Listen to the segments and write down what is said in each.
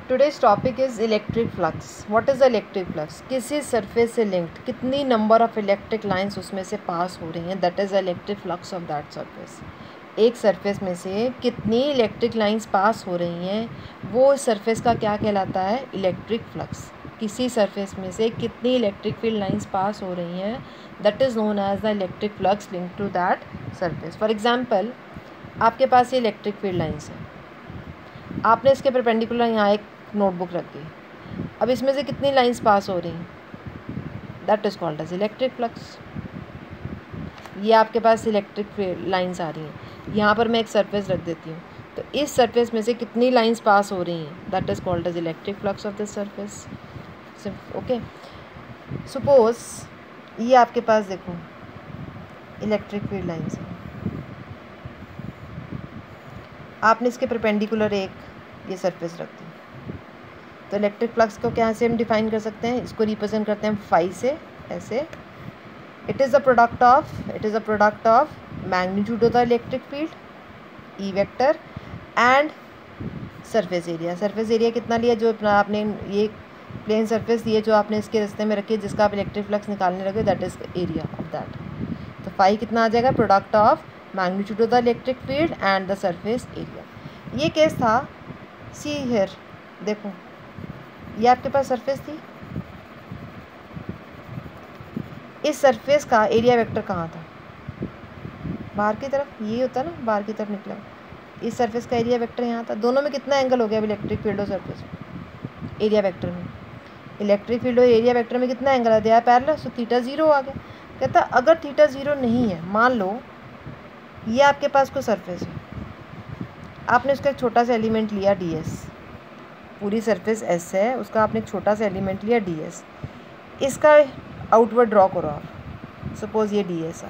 Today's topic is electric flux. What is electric flux? किसी surface से linked कितनी number of electric lines उसमें से पास हो रही हैं, that is electric flux of that surface. एक सरफेस में से कितनी इलेक्ट्रिक लाइंस पास हो रही हैं, वो इस सरफेस का क्या कहलाता है? Electric flux. किसी सरफेस में से कितनी इलेक्ट्रिक फील्ड लाइंस पास हो रही हैं, that is known as the electric flux link to that surface. For example, आपके पास ये इलेक्ट्रिक फील्ड लाइंस हैं, आपने इसके परपेंडिकुलर यहाँ एक नोटबुक रख दी. अब इसमें से कितनी लाइंस पास हो रही हैं, that is called as electric flux. ये आपके पास इलेक्ट्रिक लाइंस आ रही हैं, यहाँ पर मैं एक सरफेस रख देती हूँ, तो इस सरफेस में से कितनी लाइंस पास हो रही हैं, that is called as electric flux of this surface. Okay, suppose ये आपके पास देखो इलेक्ट्रिक फील्ड लाइंस हैं, आपने इसके परपेंडिकुलर एक ये सरफेस रख दी, तो इलेक्ट्रिक फ्लक्स को कैसे हम डिफाइन कर सकते हैं? इसको रिप्रेजेंट करते हैं फाई से, ऐसे. It is a product of magnitude of the electric field E vector and surface area. Surface area कितना लिया? जो आपने ये प्लेन सरफेस दिए जो आपने इसके रास्ते में रखी है, जिसका आप इलेक्ट्रिक फ्लक्स निकालने लगे, that is area of that. तो फाई कितना आ जाएगा? Product of magnitude of the electric field and the surface area. ये केस था. सी हियर, देखो ये आपके पास सरफेस थी, इस सरफेस का एरिया वेक्टर कहाँ था? बाहर की तरफ. ये होता ना, बाहर की तरफ निकला. इस सरफेस का एरिया वेक्टर यहाँ था. दोनों में कितना एंगल हो गया? इलेक्ट्रिक फील्ड और सरफेस एरिया वेक्टर में. इलेक्ट्रिक फील्ड और एरिया वेक्टर में कितना एंगल आ दिया? पैरेलल. सो थीटा 0 आ गया. कहता अगर थीटा 0 नहीं है, मान लो ये आपके पास कोई सरफेस है, आपने उसका एक छोटा सा एलिमेंट लिया ds, पूरी सरफेस S है, उसका आपने एक छोटा सा एलिमेंट लिया ds, इसका आउटवर्ड ड्रॉ करो आप. सपोज ये ds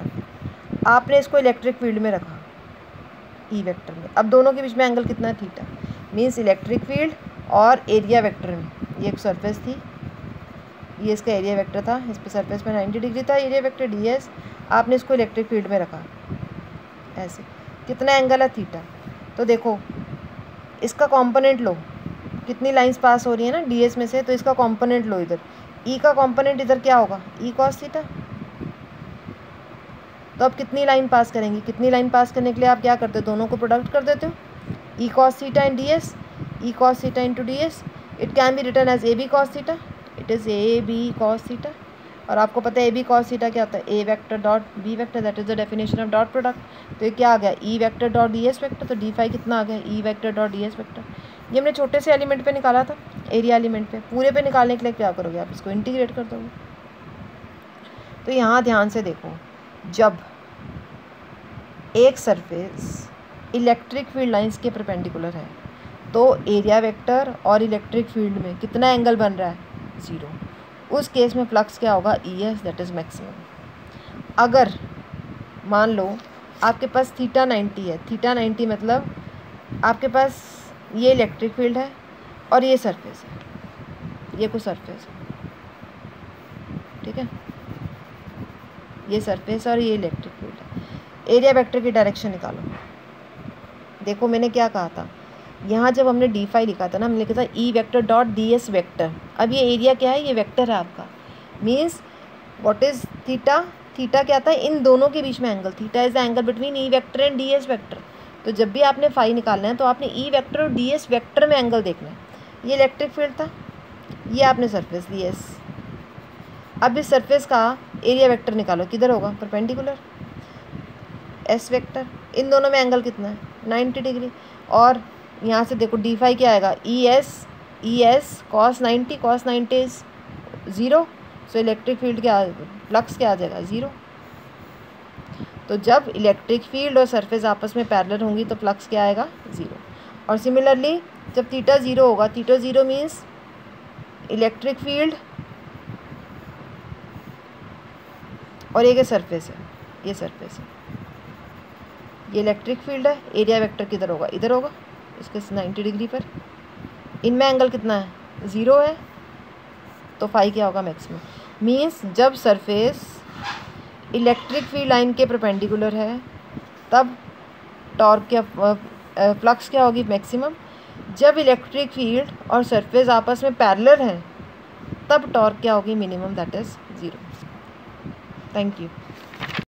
आपने इसको इलेक्ट्रिक फील्ड में रखा ई वेक्टर में. अब दोनों के बीच में एंगल कितना है? थीटा. मीन्स इलेक्ट्रिक फील्ड और एरिया वेक्टर में, ये एक सरफेस थी, ये इसका एरिया वेक्टर था, इस पर सरफेस में 90 डिग्री था एरिया वेक्टर ds, आपने इसको इलेक्ट्रिक फील्ड में रखा ऐसे. कितना एंगल है? थीटा. तो देखो इसका कंपोनेंट लो, कितनी लाइंस पास हो रही है ना ds में से, तो इसका कंपोनेंट लो इधर. e का कंपोनेंट इधर क्या होगा? e cos theta. तो अब कितनी लाइन पास करेंगी? कितनी लाइन पास करने के लिए आप क्या करते हो? दोनों को प्रोडक्ट कर देते हो. e cos theta in ds, e cos theta into ds. It can be written as ab cos theta. It is ab cos theta. और आपको पता है ab cos थीटा क्या होता है? a vector dot b vector, that is the definition of dot product. तो ये क्या आ गया? e vector dot ds vector. तो d फाई कितना आ गया? e vector dot ds vector. ये हमने छोटे से एलिमेंट पे निकाला था, एरिया एलिमेंट पे. पूरे पे निकालने के लिए क्या करोगे आप? इसको इंटीग्रेट कर दोगे. तो यहाँ ध्यान से देखो, जब एक सरफेस इलेक्ट्रिक फील्ड लाइंस के परपेंडिकुलर है, तो एरिया वेक्टर और इलेक्ट्रिक फील्ड में कितना एंगल बन रहा है? 0. उस केस में फ्लक्स क्या होगा? ES, that is maximum. अगर मान लो आपके पास थीटा 90 है, थीटा 90 मतलब आपके पास ये इलेक्ट्रिक फील्ड है और ये सरफेस है, ये कोई सरफेस है, ठीक है, ये सरफेस और ये इलेक्ट्रिक फील्ड है. एरिया वेक्टर की डायरेक्शन निकालो. देखो मैंने क्या कहा था, यहाँ जब हमने डी फाई लिखा था ना, हमने लिखा था E vector dot ds vector. अब ये एरिया क्या है? ये वेक्टर है आपका. Means what is theta? Theta क्या था? इन दोनों के बीच में angle. Theta is the angle between E vector and ds vector. तो जब भी आपने फाई निकालना है तो आपने ई वेक्टर और ds वेक्टर में एंगल देखना है. ये इलेक्ट्रिक फील्ड था, ये आपने सरफेस ली S. अब इस सरफेस का एरिया वेक्टर निकालो, किधर होगा? Perpendicular S vector. इन दोनों में एंगल कितना है? 90 डिग्री. और यहाँ से देखो डी फाई क्या आएगा? ES cos 90 is 0. So electric field क्या, फ्लक्स क्या आ जाएगा? 0. तो जब इलेक्ट्रिक फील्ड और सरफेस आपस में पैरेलल होंगी तो फ्लक्स क्या आएगा? 0. और सिमिलरली जब थीटा 0 होगा, थीटा 0 मीन्स इलेक्ट्रिक फील्ड और एक सरफेस है, ये सरफेस है, ये इलेक्ट्रिक फील्ड है. एरिया वेक्टर किधर होगा? इधर होगा, इसके 90 डिग्री पर. इनमें एंगल कितना है? 0 है. तो फाई क्या होगा? मैक्सिमम. मीन्स जब सरफेस इलेक्ट्रिक फील्ड लाइन के परपेंडिकुलर है, तब टॉर्क क्या, फ्लक्स क्या होगी? मैक्सिमम. जब इलेक्ट्रिक फील्ड और सरफेस आपस में पैरेलल हैं तब टॉर्क क्या होगी, minimum, that is 0। Thank you.